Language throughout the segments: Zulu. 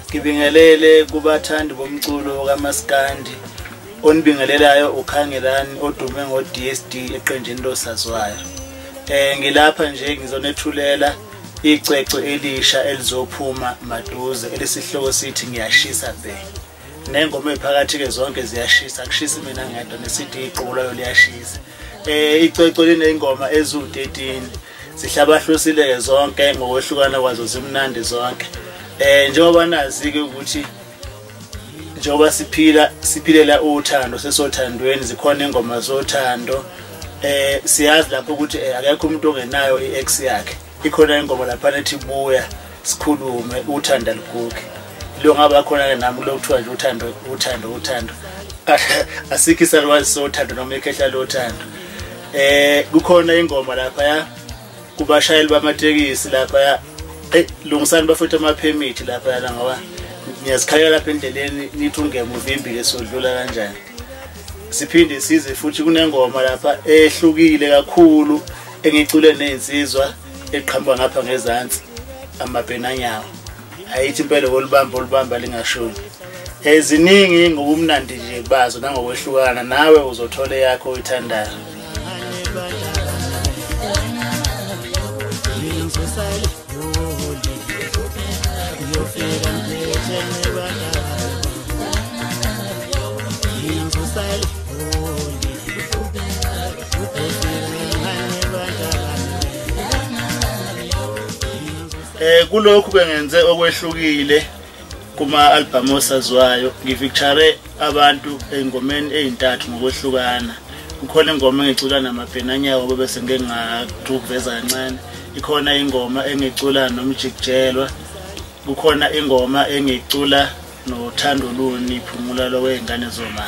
Ngibingelele kubathandi bomculo kaMaskandi onibingelelayo ukhangelani odume ngo DSD eqenjini losaziwayo. Ngilapha nje ngizonethulela icwecwe elisha elizophuma maduze elisihloko sithi ngiyashisa be. Nengoma ephakathi ke zonke ziyashisa, akushisi mina ngedwa neCD iqhubulayo liyashisa. Icwecwe linengoma ezu13 zihlabahlosile zonke ngokwehlukana kwazo zimnandi zonke. Njengoba nazi ke ukuthi njengoba siphilela uthando sesothandweni zikhona ingoma zothando. Siyazi lapho ukuthi akekho umuntu ongenayo iX yakhe. Ikhona ingoma lapha nethi buya sikhulume uthanda ligugu. Lo ngaba khona nami lokuthiwa nje uthando. Asikho isalwazi sothando noma ikhehla lothando. Kukhona ingoma lapha ya kubashayeli bamatekisi lapha ya lungisani bafutha ama permit lapha yana ngoba ngiyazikhalela lapha endleleni nithi ungemuvimbile sodlula kanjani. Siphinde size futhi kunengoma lapha ehlukile kakhulu engicule nezinsizwa eqhamuka ngapha ngezansi amabhenanyawo. Ayithi impela olibamba lingashoni. Eziningi ngobumnandi nje bazo nangokwehlukana nawe uzothola yakho oyithandayo. Kulokhu bengenze okwehlukile kuma album osaziwayo ngifeature abantu engomeni ezintathu ngokwehlukana. Kukhona ingoma engicula namabhenanyawo bese ngeke ngaveza kancane. Ikhona ingoma engicula nomjikjelwa. Kukhona ingoma engicula nothando luni iphumula lokwengane zoma.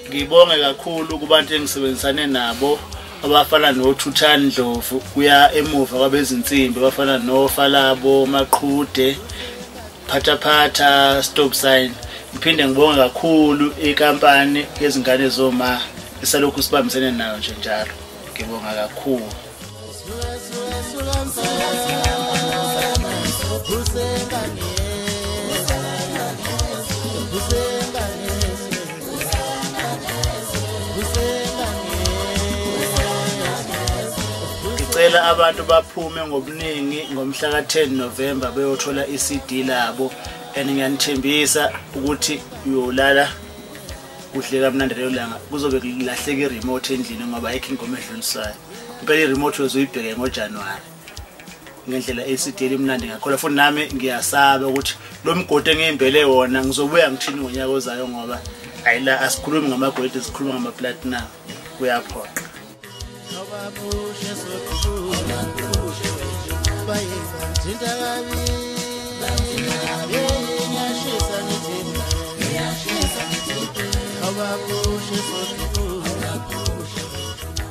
Ngibonge kakhulu kubantu engisebenzisane nabo abafana noThuthani Ndlovu kuya emuva kwabezinsimbi abafana noFalabo Maqhude Phataphatha Stop Sign. Ngiphinde ngibonge kakhulu inkampani yezingane zoma esalokhu sibambisene nayo nje njalo. Ngibonga kakhulu. Ngicela abantu baphume ngobuningi ngomhla ka10 November beyothola iCD labo ngiyanithembisa ukuthi uyolala kuhle kamnandi leyo langa kuzobe kulahleka iremote endlini ngoba ayikho ingoma edlulisayo. Impela iremote uzoyibheke ngoJanuary ngendlela iCD elimnandi ngakho futhi nami ngiyasaba ukuthi lo mgodi engiyimbele wona ngizobuya ngithini ngonyaka ozayo ngoba ayila asikhulumi ngamagolide sikhuluma ngamaplatinum kuyaphoqa.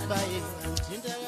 Bye.